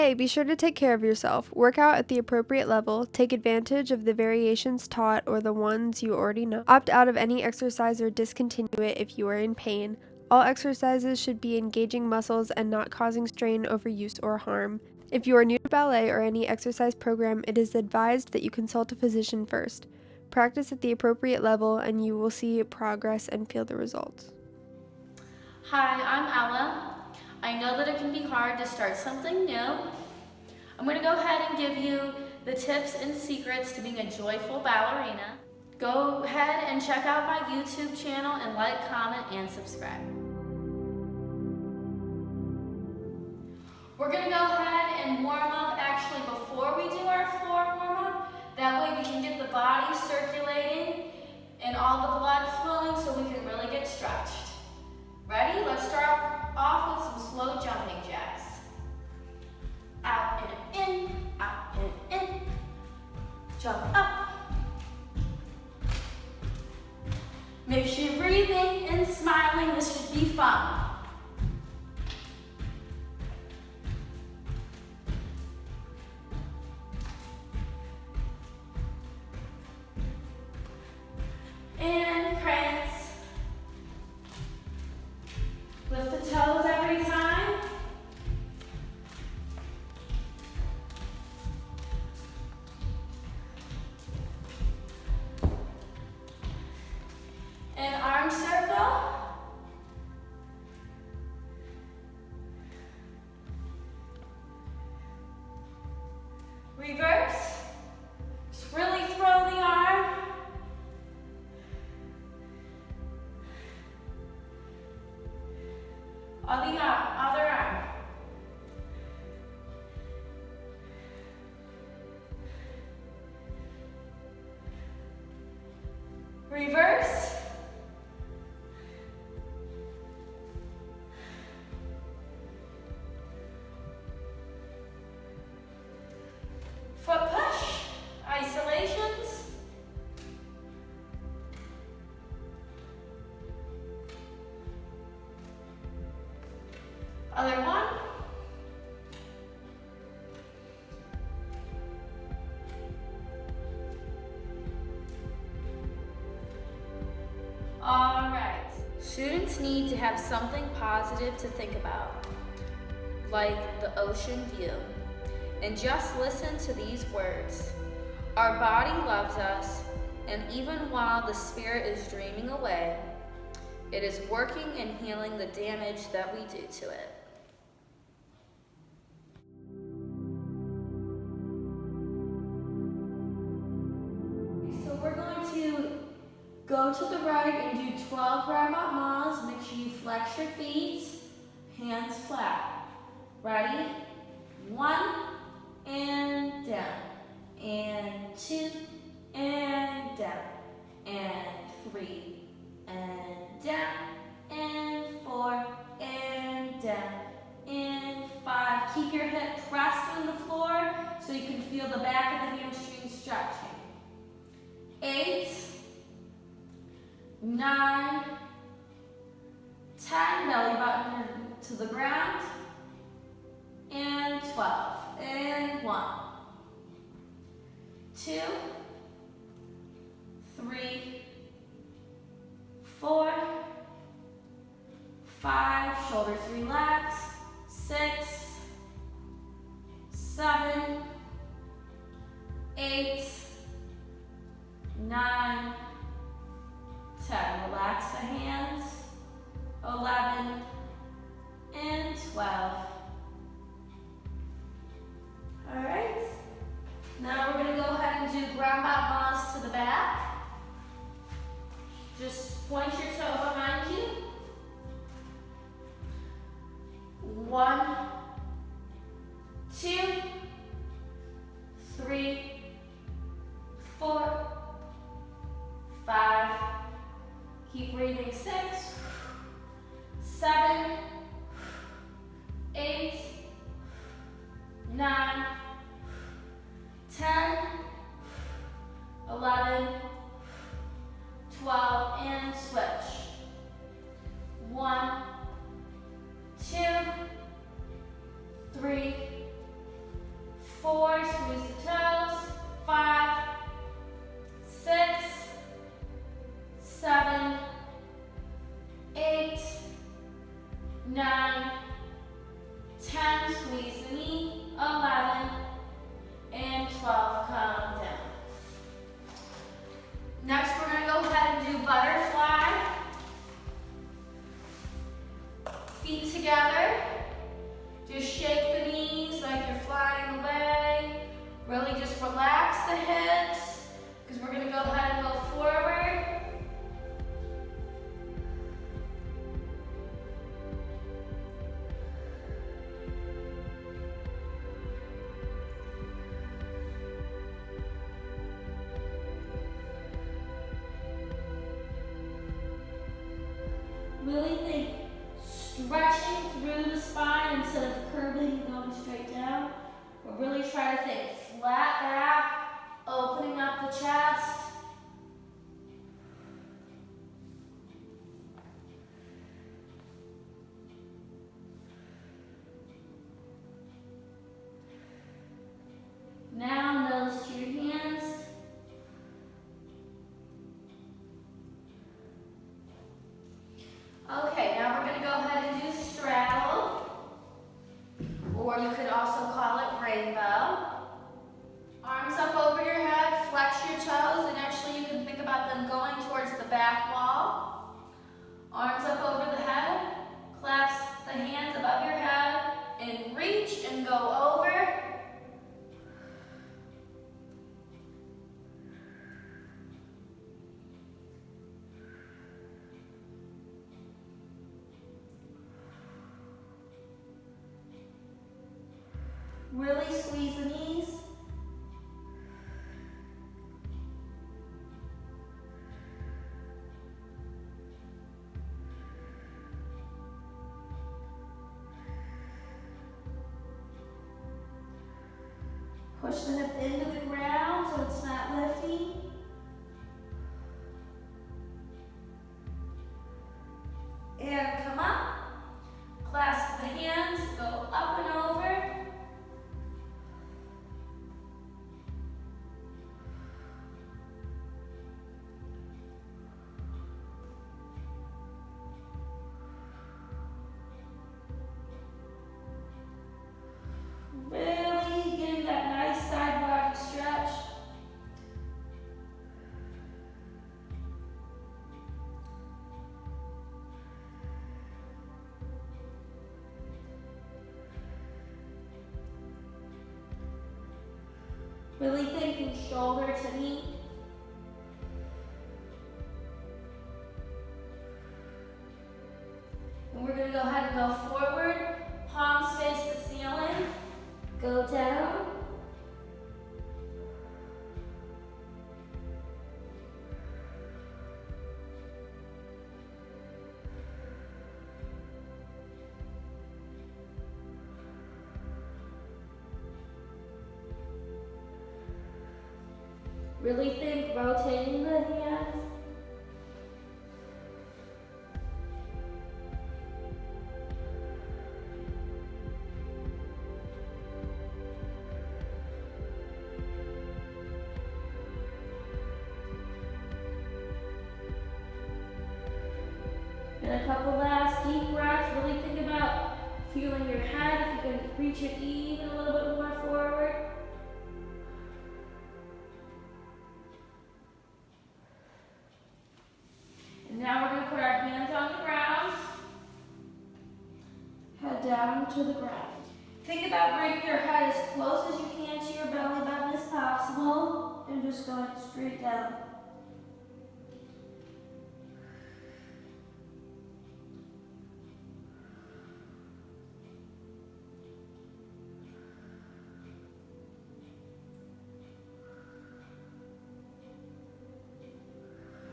Hey, be sure to take care of yourself. Work out at the appropriate level. Take advantage of the variations taught or the ones you already know. Opt out of any exercise or discontinue it if you are in pain. All exercises should be engaging muscles and not causing strain, overuse, or harm. If you are new to ballet or any exercise program, it is advised that you consult a physician first. Practice at the appropriate level and you will see progress and feel the results. Hi, I'm Ella. I know that it can be hard to start something new. I'm going to go ahead and give you the tips and secrets to being a joyful ballerina. Go ahead and check out my YouTube channel and like, comment, and subscribe. We're going to go ahead and warm up actually before we do our floor warm up. That way we can get the body circulating and all the blood flowing so we can really get stretched. Ready? Let's start off with some slow jumping jacks. Out and in, out and in. Jump up. Make sure you're breathing and smiling. This should be fun. And prance. Lift the toes every time. And arm circle. Reverse. Just really throw the arm. Other arm. Reverse. Foot push, isolations. Other one. All right. Students need to have something positive to think about, like the ocean view. And just listen to these words. Our body loves us, and even while the spirit is dreaming away, it is working and healing the damage that we do to it. So we're going to go to the right and do 12 rebond. Make sure you flex your feet, hands flat. Ready? 1 and down, and 2 and down, and 3 and down, and 4 and down, and 5. Keep your hip pressed on the floor so you can feel the back of the hamstring stretching. 8, 9, 10, belly button to the ground, and 12, and 1, 2, 3, 4, 5, shoulders relax, 6, 7, 8, 9, 10. Relax the hands, 11, and 12. All right, now we're going to go ahead and do ground balance to the back. Just point your toe behind you. 1, 2, 3, 4, 5. Keep breathing. 6, 8, 9, 10, squeeze the knee, 11, and 12, come down. Next, we're going to go ahead and do butterfly. Feet together. Just shake the knees like you're flying away. Really just relax the hips, because we're going to go ahead and go forward. Really think stretching through the spine instead of curving and going straight down. But really try to think flat back, opening up the chest. Now nose to your hands. Okay, now we're going to go ahead and do straddle, or you could also call it rainbow. Arms up over your head, flex your toes, and actually you can think about them going towards the back wall. Arms up over the head, clasp the hands above your head, and reach and go over. Really squeeze the knees. Push the hip into the ground so it's not lifting. And come up. Clasp the hands, go up and over. Really getting that nice side body stretch. Really thinking shoulder to knee. And we're going to go ahead and go forward. Palms face the ceiling. Go down. Really think rotating the hands. And a couple last deep breaths. Really think about feeling your head. If you can reach it even a little bit more forward. And now we're going to put our hands on the ground. Head down to the ground. Think about bringing your head as close as you can to your belly button as possible and just going straight down.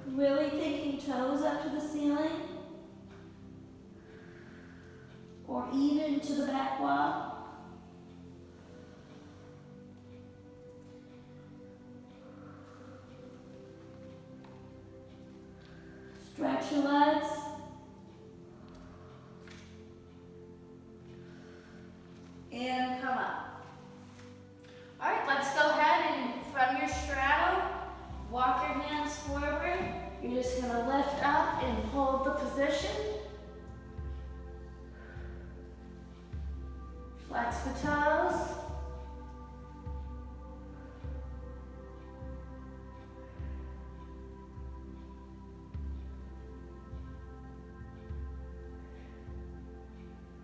Really thinking toes up to the ceiling or even to the back wall. Stretch your legs. And come up. All right, let's go ahead and from your straddle, walk your hands forward. You're just going to lift up and hold the position. Flex the toes.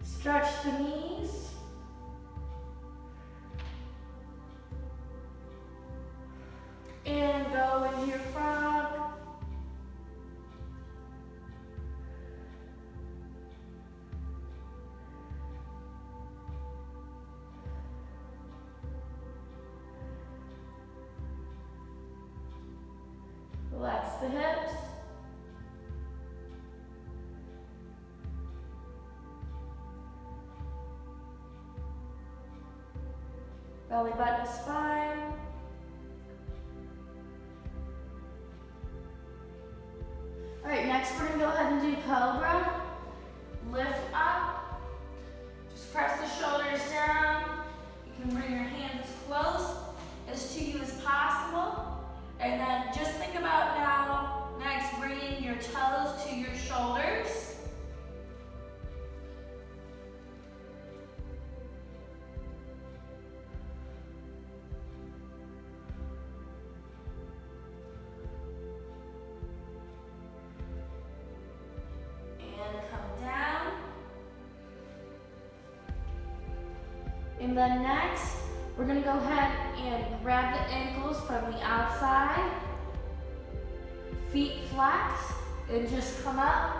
Stretch the knees. And go into your frog. Relax the hips. Belly button to spine. All right, next we're gonna go ahead and do Cobra. Lift up. Just press the shoulders down. You can bring your hands as close as to you as possible. And then just think about now, next bringing your toes to your shoulders. And then next, we're gonna go ahead and grab the ankles from the outside, feet flexed, and just come up.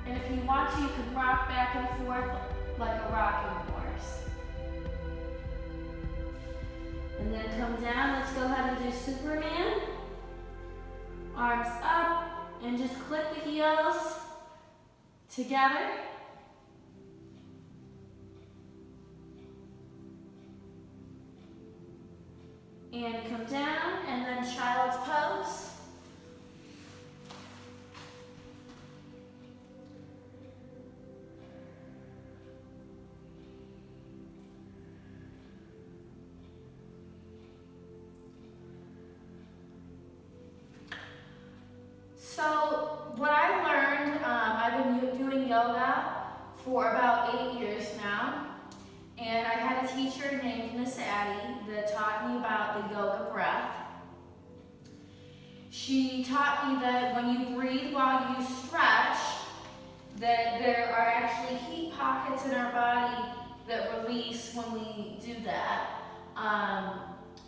And if you want to, you can rock back and forth like a rocking horse. And then come down, let's go ahead and do Superman. Arms up, and just click the heels together. And come down, and then child's pose. So what I learned, I've been doing yoga for about 8 years now. And I had a teacher named Miss Addie that taught me about the yoga breath. She taught me that when you breathe while you stretch, that there are actually heat pockets in our body that release when we do that.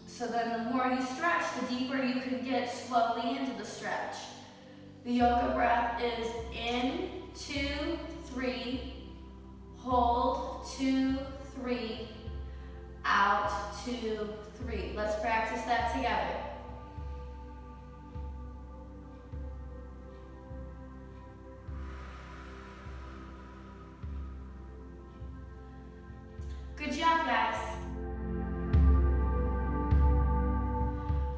So then the more you stretch, the deeper you can get slowly into the stretch. The yoga breath is in, 2, 3, hold, 2, 3, out, 2, 3. Let's practice that together. Good job, guys.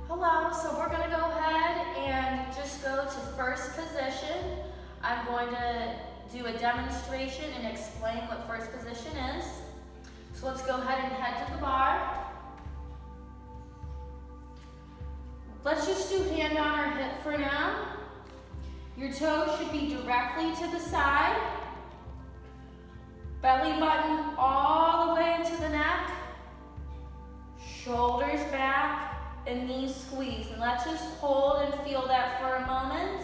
Hello, so we're gonna go ahead and just go to first position. I'm going to do a demonstration and explain what first position is. So let's go ahead and head to the bar. Let's just do hand on our hip for now. Your toes should be directly to the side. Belly button all the way into the neck. Shoulders back and knees squeeze. And let's just hold and feel that for a moment.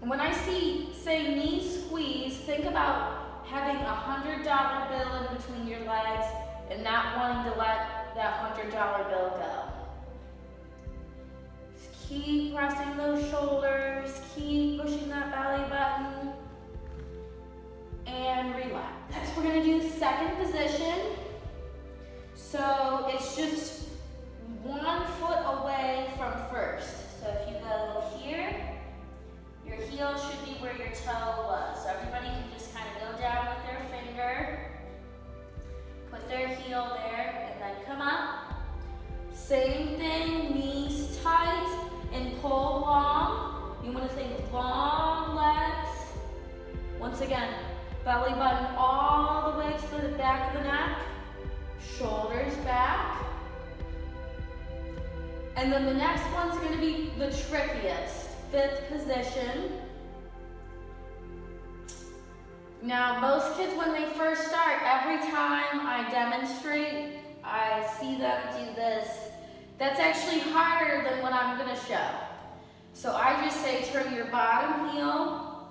And when I say knees squeeze, think about having a $100 bill in between your legs and not wanting to let that $100 bill go. Just keep pressing those shoulders, keep pushing that belly button, and relax. Next, we're gonna do second position. So it's just 1 foot away from first. So if you go here, your heel should be where your toe was. So everybody can just kind of go down with their finger, put their heel there, and then come up. Same thing, knees tight and pull long. You want to think long legs. Once again, belly button all the way to the back of the neck, shoulders back. And then the next one's going to be the trickiest. Fifth position. Now, most kids, when they first start, every time I demonstrate, I see them do this. That's actually harder than what I'm gonna show. So I just say turn your bottom heel,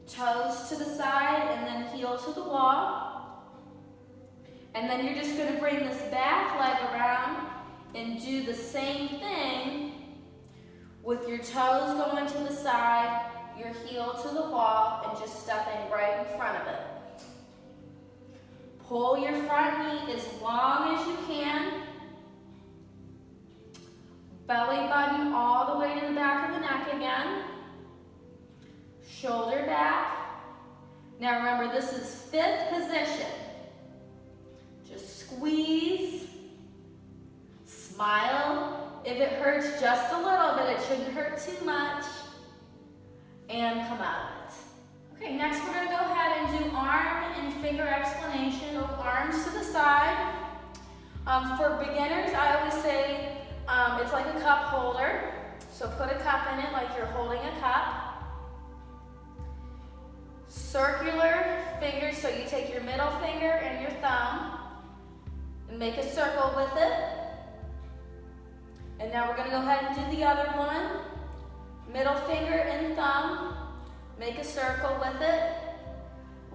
toes to the side, and then heel to the wall. And then you're just gonna bring this back leg around and do the same thing with your toes going to the side, your heel to the wall, and just stepping right in front of it. Pull your front knee as long as you can. Belly button all the way to the back of the neck again. Shoulder back. Now remember, this is 5th position. Just squeeze, smile. If it hurts just a little bit, it shouldn't hurt too much. And come out of it. Okay, next we're gonna go ahead and do arm and finger explanation. So arms to the side. For beginners, I always say it's like a cup holder. So put a cup in it like you're holding a cup. Circular fingers, so you take your middle finger and your thumb and make a circle with it. And now we're gonna go ahead and do the other one. Middle finger and thumb, make a circle with it.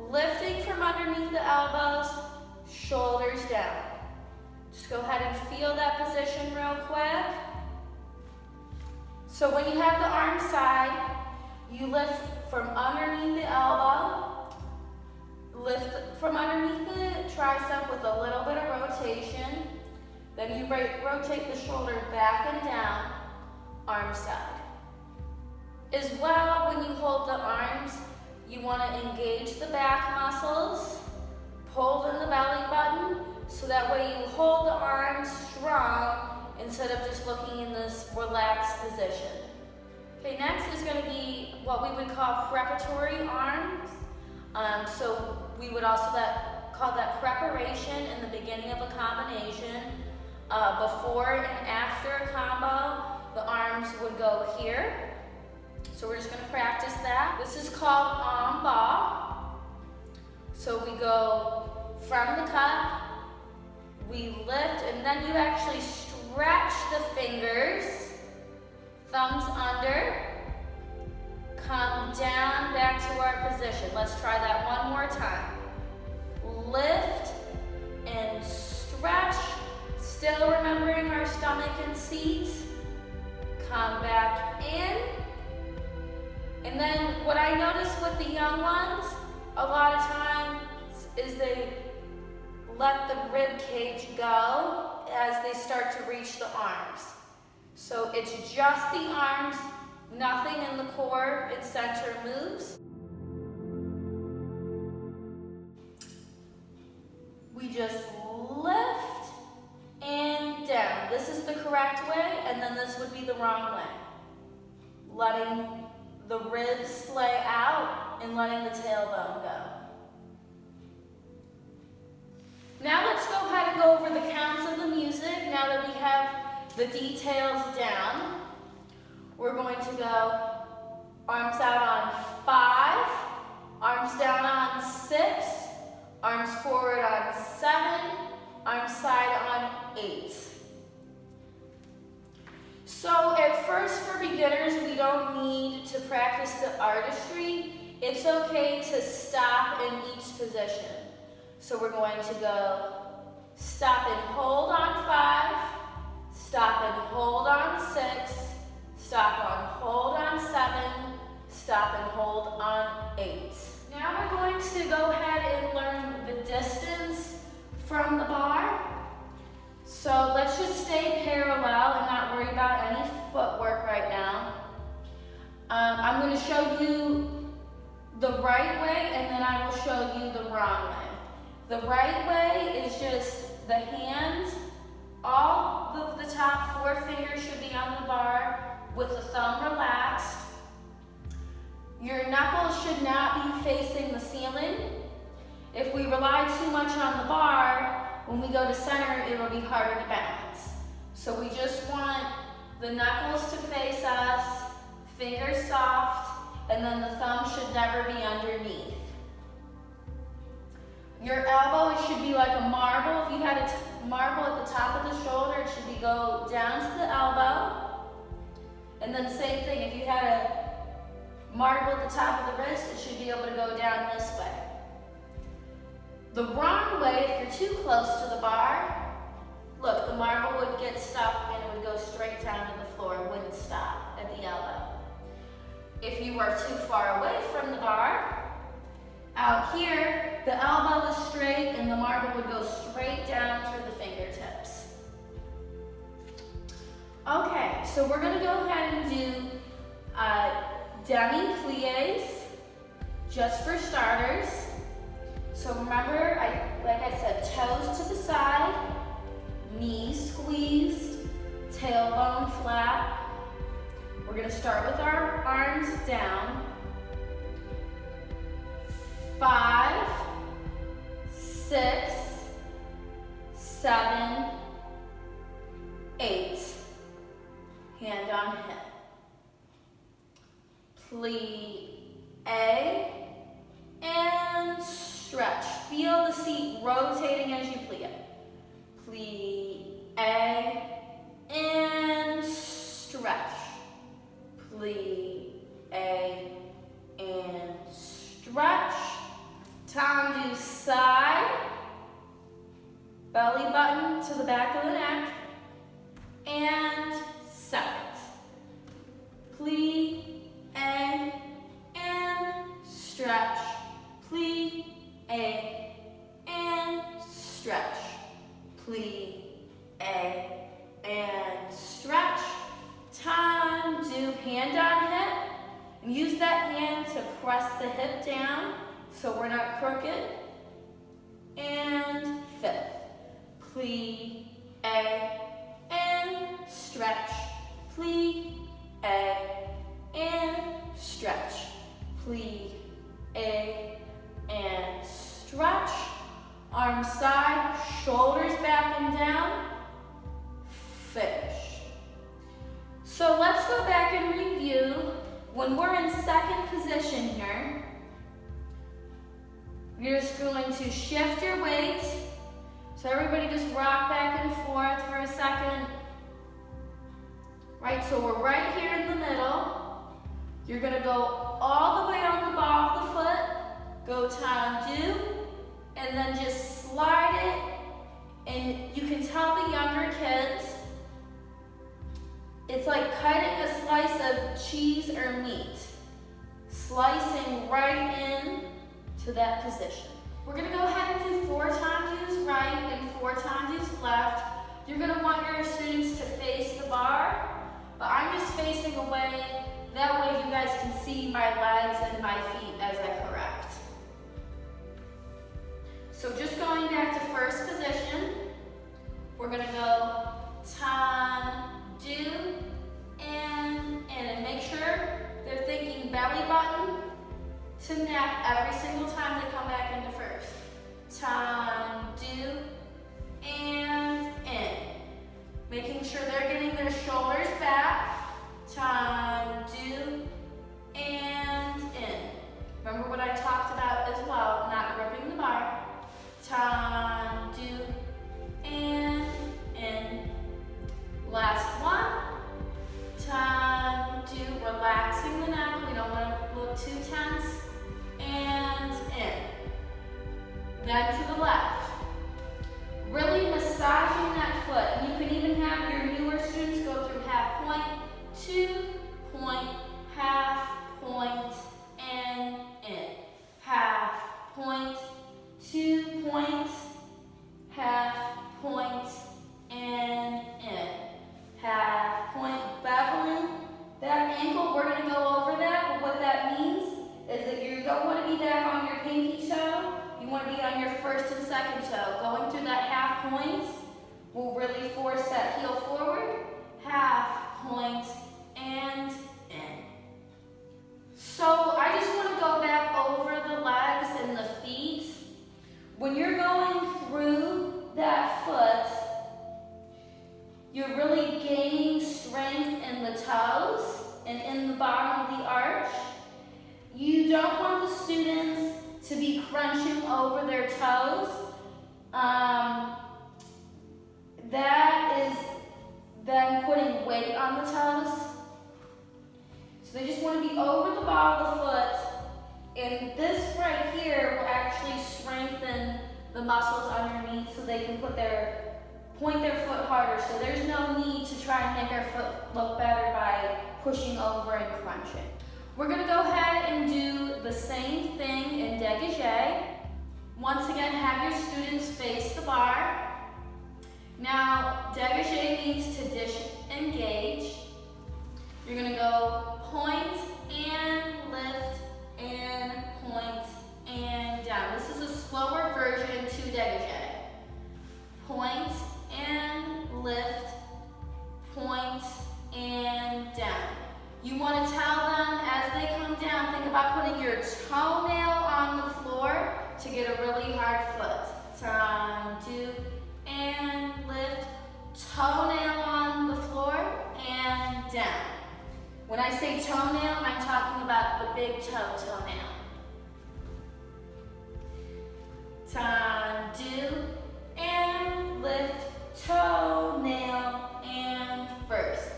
Lifting from underneath the elbows, shoulders down. Just go ahead and feel that position real quick. So when you have the arm side, you lift from underneath the elbow, lift from underneath the tricep with a little bit of rotation. Then you rotate the shoulder back and down, arm side. As well, when you hold the arms, you want to engage the back muscles, pull in the belly button, so that way you hold the arms strong instead of just looking in this relaxed position. Okay, next is going to be what we would call preparatory arms. So we would also call that preparation in the beginning of a combination. Before and after a combo, the arms would go here. So we're just going to practice that. This is called en bas. So we go from the cup, we lift, and then you actually stretch the fingers, thumbs under, come down back to our position. Let's try that one more time. Lift and stretch, still remembering our stomach and seat. Come back in. And then what I notice with the young ones, a lot of times, is they let the rib cage go as they start to reach the arms. So it's just the arms, nothing in the core and center moves. We just lift and down. This is the correct way, and then this would be the wrong way. Letting the ribs splay out and letting the tailbone go. Now let's go ahead and go over the counts of the music. Now that we have the details down, we're going to go arms out on 5, arms down on 6, arms forward on 7, arms side on 8. So at first, for beginners, we don't need to practice the artistry. It's okay to stop in each position. So we're going to go stop and hold on 5, stop and hold on 6, stop and hold on 7, stop and hold on 8. Now we're going to go ahead and learn the distance from the bar. So let's just stay parallel and not worry about any footwork right now. I'm going to show you the right way, and then I will show you the wrong way. The right way is just the hands, all of the top 4 fingers should be on the bar with the thumb relaxed. Your knuckles should not be facing the ceiling. If we rely too much on the bar, when we go to center, it'll be harder to balance. So we just want the knuckles to face us, fingers soft, and then the thumb should never be underneath. And then same thing, if you had a marble at the top of the wrist, it should be able to go down this way. The wrong way, if you're too close to the bar, look, the marble would get stuck and it would go straight down to the floor, it wouldn't stop at the elbow. If you are too far away from the bar, out here, the elbow is straight and the marble would go straight down through the fingertips. Okay, so we're gonna go ahead and do demi-plies, just for starters. So remember, like I said, toes to the side, knees squeezed, tailbone flat. We're gonna start with our arms down. 5, 6, 7, 8. Hand on hip. Plie and stretch. Feel the seat rotating as you plie. Plie and stretch. Plie and stretch. Time to side, belly button to the back of the neck, and second. Plie and stretch. Plie and stretch. Plie and stretch. Time to hand on hip. And use that hand to press the hip down so we're not crooked. And fifth. Plie and stretch. Plie and stretch. Plie and stretch. Arm side, shoulders back and down. Finish. So let's go back and review. When we're in second position here, you're just going to shift your weight. So everybody just rock back and forth for a second. Right, so we're right here in the middle. You're gonna go all the way on the ball of the foot, go tendu, and then just slide it. And you can tell the younger kids, it's like cutting a slice of cheese or meat. Slicing right in to that position. We're gonna go ahead and do 4 tendus right and 4 tendus left. You're gonna want your students to face the bar, but I'm just facing away. That way you guys can see my legs and my feet as I correct. So just going back to first position, we're gonna go tendu and make sure they're thinking belly button to neck every single time they come back into first. Tendu and in. Making sure they're getting their shoulders back. Tendu and in. Remember what I talked about as well, not gripping the bar. Tendu and in. Last one. Tendu, relaxing the neck. We don't want to look too tense. And in. Then to the left. Really massaging that foot. You can even have your newer students go through half point, 2 point, half point, and in. Half point, 2 point, half point, and in. Half point, beveling. That ankle, we're going to go over that, but what that means is that you don't want to be back on your pinky toe. You want to be on your first and second toe. Going through that half point will really force that heel forward. Half point and in. So I just want to go back over the legs and the feet. When you're going through that foot, you're really gaining strength in the toes and in the bottom of the arch. You don't want the students to be crunching over their toes. That is then putting weight on the toes. So they just want to be over the ball of the foot, and this right here will actually strengthen the muscles underneath so they can point their foot harder. So there's no need to try and make our foot look better by pushing over and crunching. We're going to go ahead and do the same thing in dégagé. Once again, have your students face the bar. Now, dégagé means to disengage. You're going to go point and lift and point and down. This is a slower version to dégagé. Point and lift, point and down. You want to tell them as they come down, think about putting your toenail on the floor to get a really hard foot. Turn, do, and lift, toenail on the floor and down. When I say toenail, I'm talking about the big toenail. Turn, do, and lift, toenail, and first.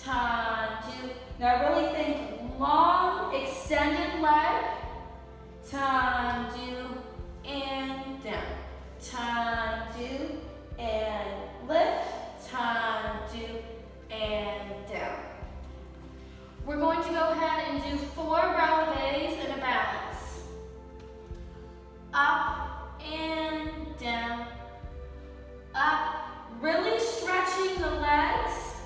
Turn, do. Now really think long, extended leg. Turn, do, and down. Turn, do, and lift. Turn, do, and down. We're going to go ahead and do 4 relevés in a balance. Up and down. Up, really stretching the legs,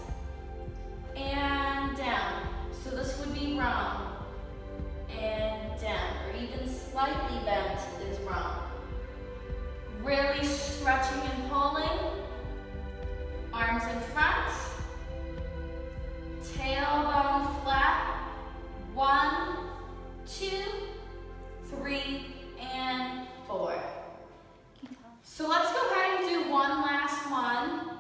and down. So this would be wrong, and down, or even slightly bent is wrong. Really stretching and pulling, arms in front, tailbone flat, 1, 2, 3, and 4. So let's go ahead and do one last one.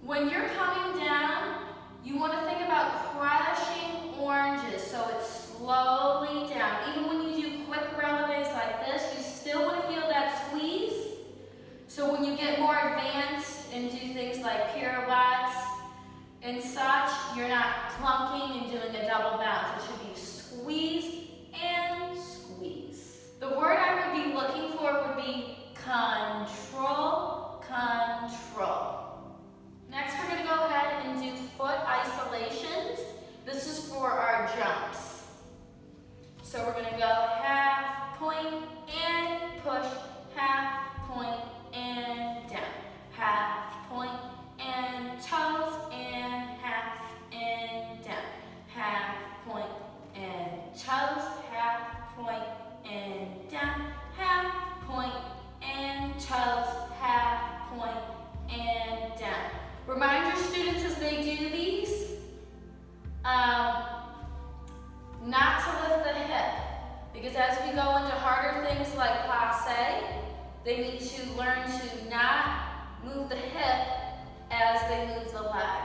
When you're coming down, you want to think about crushing oranges, so it's slowly down. Even when you do quick relevés like this, you still want to feel that squeeze. So when you get more advanced and do things like pirouettes and such, you're not clunking and doing a double bounce. It should be squeeze and squeeze. The word I would be looking for would be control, control. Next, we're going to go ahead and do foot isolations. This is for our jumps. So we're going to go half, point, and push, half, point, and down. Half, point, and toes, and half, and down. Half, point, and toes, half, point, and down. Half, point, and toes, half, point, and down. Remind your students as they do these, not to lift the hip, because as we go into harder things like passe, they need to learn to not move the hip as they move the leg.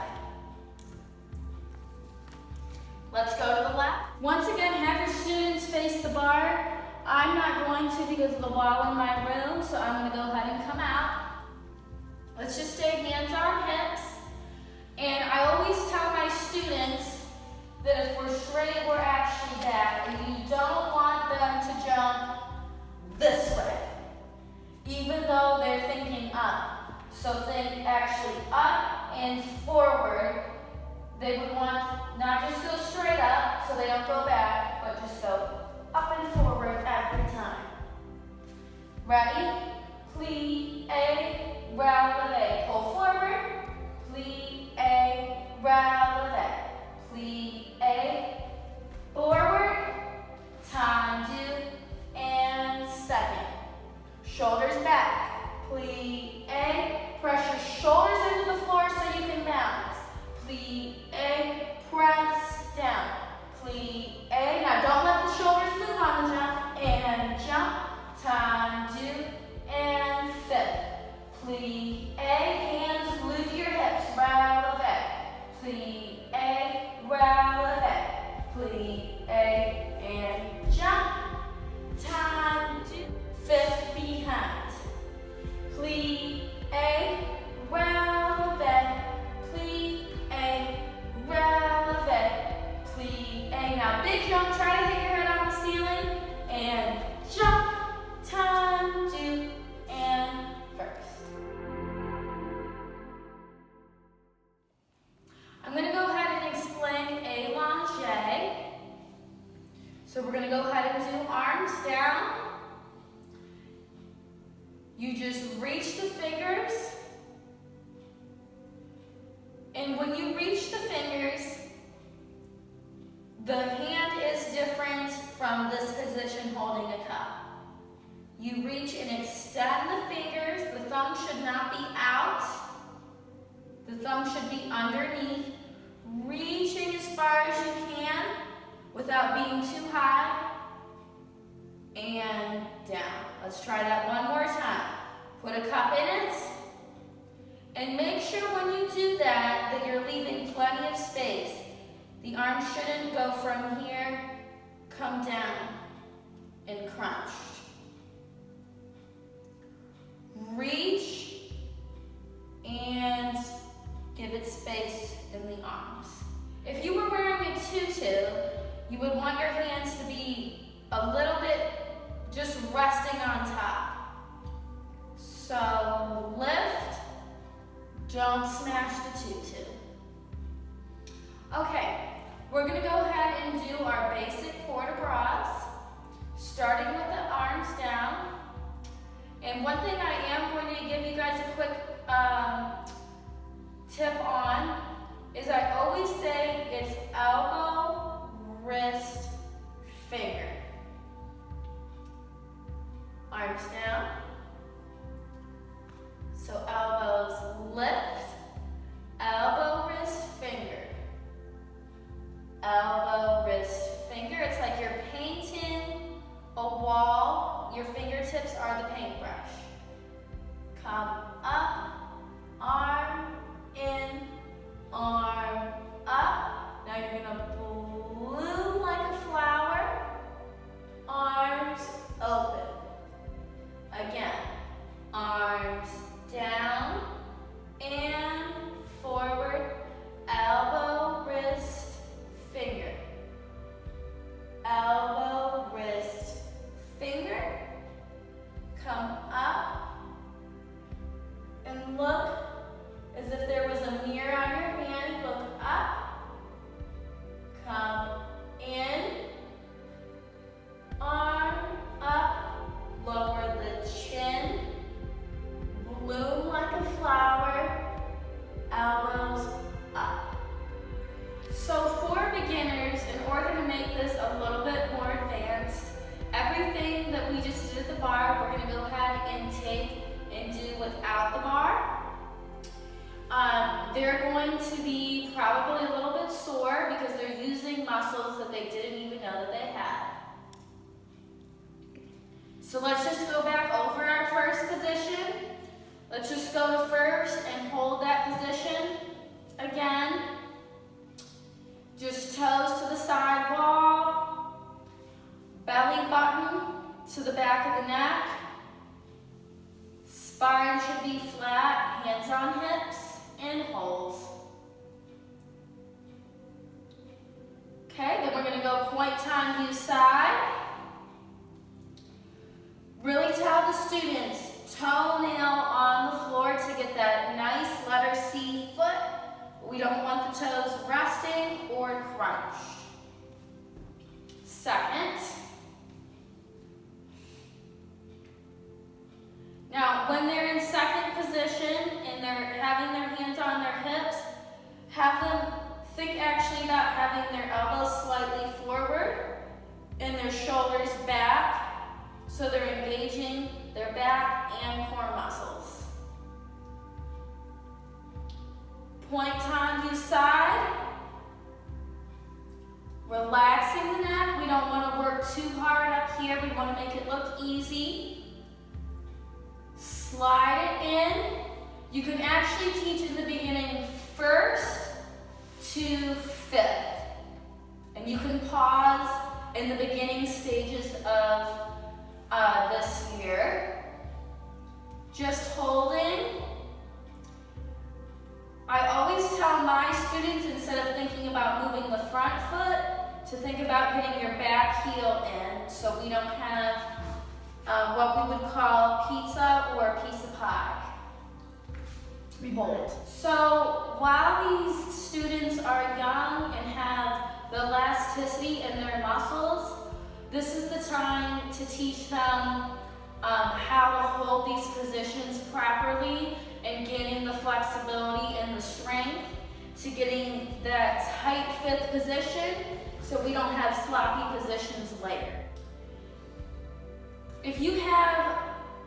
Let's go to the left. Once again, have your students face the bar. I'm not going to because of the wall in my room, so I'm going to go ahead and come out. Let's just stay hands on hips. And I always tell my students that if we're straight, we're actually back. And you don't want them to jump this way, even though they're thinking up. So think actually up and forward. They would want not just go straight up so they don't go back, but just go up and forward every time. Ready? Plie, releve. Pull forward. Plie, releve. Plie, forward. Tendu, and second. Shoulders back. Plie, press your shoulders into the floor so you can balance. Plie, press down. Plie, now don't let the shoulders move on the jump. And jump, tendu, and fifth. Plie, hands glued to your hips, releve. Plie, releve. Plie, and jump. You just reach the fingers, and when you reach the fingers, the hand is different from this position holding a cup. You reach and extend the fingers. The thumb should not be out. The thumb should be underneath. Reaching as far as you can without being too high. And down. Let's try that one more time. Put a cup in it. And make sure when you do that you're leaving plenty of space. The arm shouldn't go from here, come down, and crunch. Reach and give it space in the arms. If you were wearing a tutu, you would want your hands to be a little bit just resting on top. So lift, don't smash the tutu. Okay, we're gonna go ahead and do our basic port de bras, starting with the arms down. And one thing I am going to give you guys a quick tip on is I always say it's elbow, wrist, finger. Arms down. So elbows lift, elbow, wrist, finger. Elbow, wrist, finger. It's like you're painting a wall. Your fingertips are the paintbrush. Come up, arm in, arm up. Now you're gonna bloom like a flower. Arms open. Again, arms down and forward. Elbow, wrist, finger. Elbow, wrist, finger. Come up and look as if there was a mirror on your hand. Look up. Come in. Arm up. Lower the chin. Bloom like a flower. Elbows up. So for beginners, in order to make this a little bit more advanced, everything that we just did at the bar, we're gonna go ahead and take and do without the bar. They're going to be probably a little bit sore because they're using muscles that they didn't even know that they had. So let's just go back over our first position. Let's just go to first and hold that position again. Just toes to the side wall, belly button to the back of the neck. Spine should be flat, hands on hips, and holds. Okay, then we're gonna go point, time, view, side. Really tell the students, toenail on the floor to get that nice letter C foot. We don't want the toes resting or crunched. Second. Now, when they're in second position and they're having their hands on their hips, have them think actually about having their elbows slightly forward and their shoulders back, so they're engaging their back and core muscles. Point, time, view, side. Relaxing the neck. We don't want to work too hard up here. We want to make it look easy. Slide it in. You can actually teach in the beginning first to fifth. And you can pause in the beginning stages of this year. Just holding. I always tell my students, instead of thinking about moving the front foot, to think about getting your back heel in so we don't have what we would call pizza or a piece of pie. Hold. So while these students are young and have the elasticity in their muscles, this is the time to teach them how to hold these positions properly and gaining the flexibility and the strength to getting that tight fifth position so we don't have sloppy positions later. If you have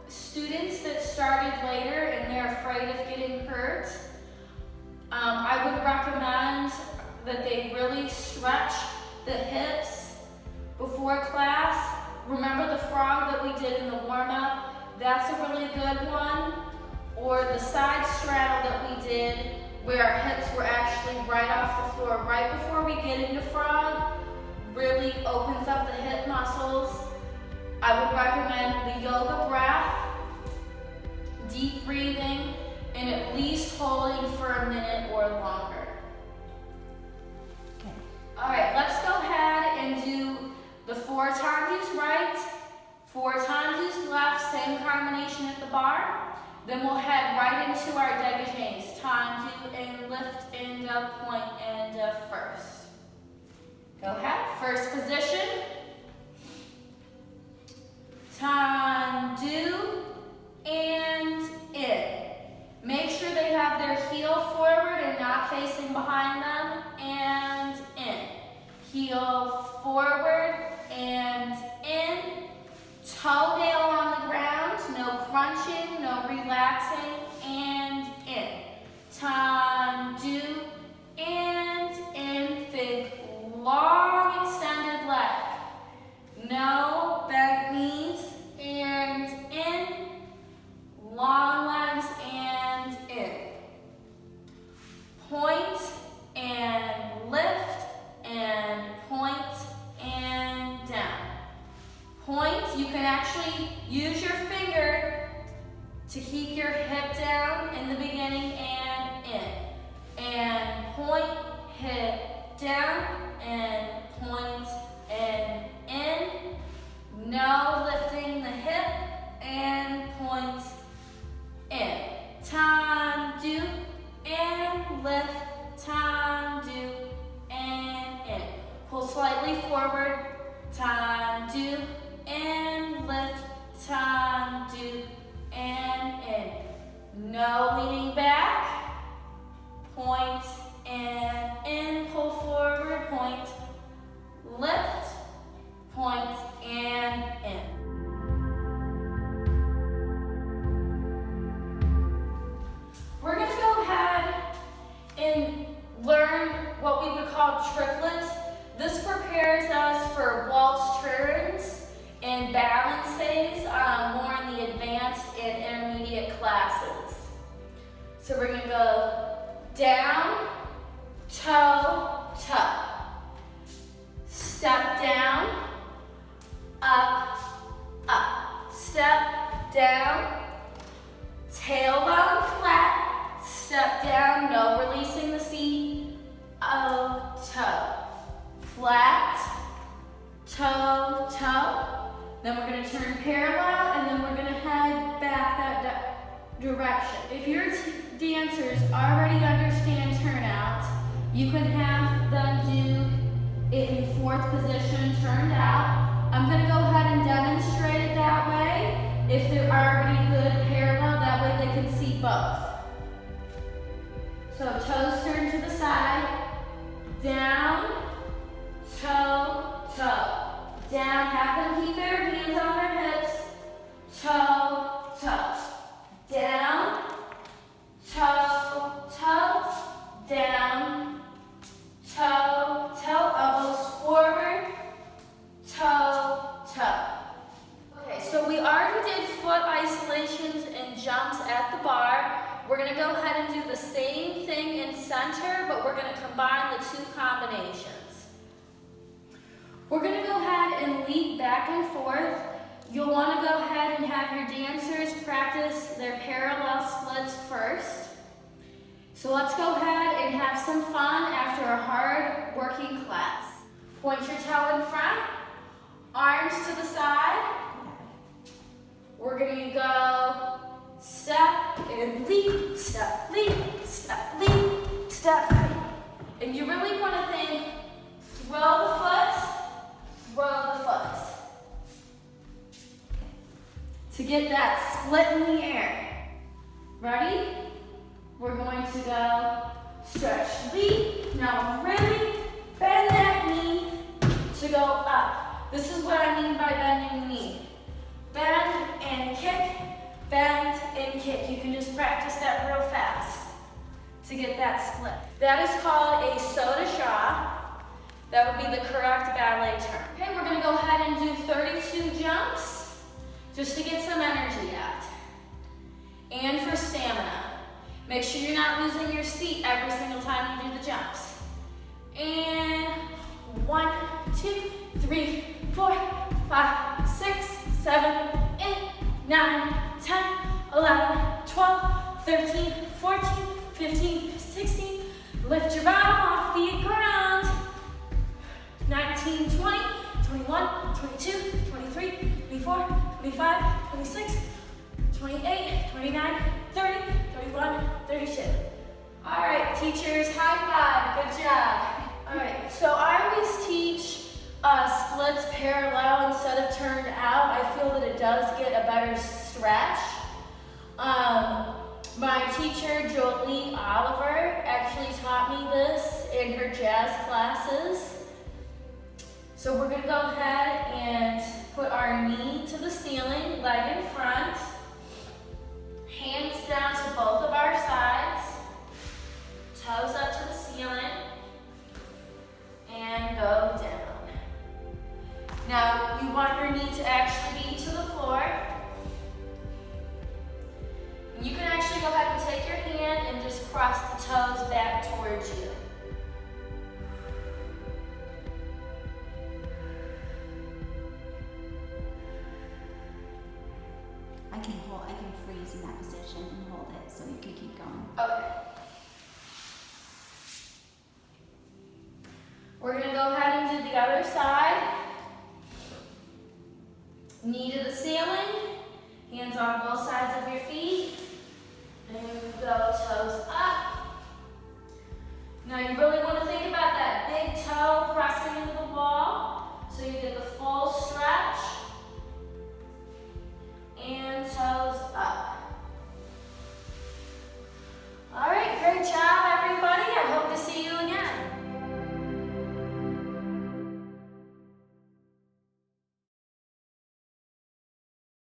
students that started later and they're afraid of getting hurt, I would recommend that they really stretch the hips before class. Remember the frog that we did in the warm-up? That's a really good one. Or the side straddle that we did where our hips were actually right off the floor right before we get into frog. Really opens up the hip muscles. I would recommend the yoga breath, deep breathing, and at least holding for a minute or longer. Okay. All right, let's go ahead and do the 4 times use right, 4 times use left, same combination at the bar. Then we'll head right into our dégagés. Time to and lift, end up, point, and first. Go ahead, first position. Time, do, and in. Make sure they have their heel forward and not facing behind them, and in. Heel forward and in. Toenail on the ground, no crunching, no relaxing, and in. Time, do, and in. Think long extended leg. No bent knees, and in. Long legs and in. Point and lift and point and down. Point, you can actually use your finger to keep your hip down in the beginning and in. And point, hip down and point and in. No lifting the hip and point in. Time, do, and lift. Time, do, and in. Pull slightly forward. Time, do, and lift. Time, do, and in. No leaning back. Point and in. Pull forward. Point. Lift. Point and in. We're going to go ahead and learn what we would call triplets. This prepares us for waltz turns and balances, more in the advanced and intermediate classes. So we're going to go down, toe, toe. Step down, up, up. Step down, tailbone flat. Step down, no releasing the seat of toe. Flat, toe, toe. Then we're going to turn parallel, and then we're going to head back that direction. If your dancers already understand turnout, you can have them do it in 4th position, turned out. I'm going to go ahead and demonstrate it that way. If they're already good parallel, that way they can see both. So toes turn to the side, down, toe, toe. Down, have them keep their hands on their hips, toe, toe. Down, toe, toe, down, toe, toe, elbows forward, toe, toe. Okay, so we already did foot isolations and jumps at the bar. We're going to go ahead and do the same thing in center, but we're going to combine the 2 combinations. We're going to go ahead and leap back and forth. You'll want to go ahead and have your dancers practice their parallel splits first. So let's go ahead and have some fun after a hard working class. Point your toe in front, arms to the side. We're going to go step and leap, step, leap, step, leap, step, leap. And you really want to think, throw the foot, throw the foot. to get that split in the air. Ready? We're going to go stretch, leap. Now really bend that knee to go up. This is what I mean by bending the knee. Bend and kick, bend and kick. You can just practice that real fast to get that split. That is called a soda shot. That would be the correct ballet term. Okay, we're gonna go ahead and do 32 jumps just to get some energy out. And for stamina. Make sure you're not losing your seat every single time you do the jumps. And 1, 2, 3, 4, 5, 6, 7, 8, 9, 10, 11, 12, 13, 14, 15, 16. Lift your bottom off the ground. 19, 20, 21, 22, 23, 24, 25, 26, 28, 29, 30, 31, 32. All right, teachers, high five, good job. All right, so I always teach splits parallel instead of turned out. I feel that it does get a better stretch. My teacher, Jolie Oliver, actually taught me this in her jazz classes. So we're gonna go ahead and put our knee to the ceiling, leg in front, hands down to both of our sides, toes up to the ceiling, and go down. Now, you want your knee to actually be to the floor. You can actually go ahead and take your hand and just cross the toes back towards you. I can freeze in that position and hold it so you can keep going. Okay. We're gonna go ahead and do the other side. Knee to the ceiling, hands on both sides of your feet, and go toes up. Now you really want to think about that big toe pressing into the wall so you get the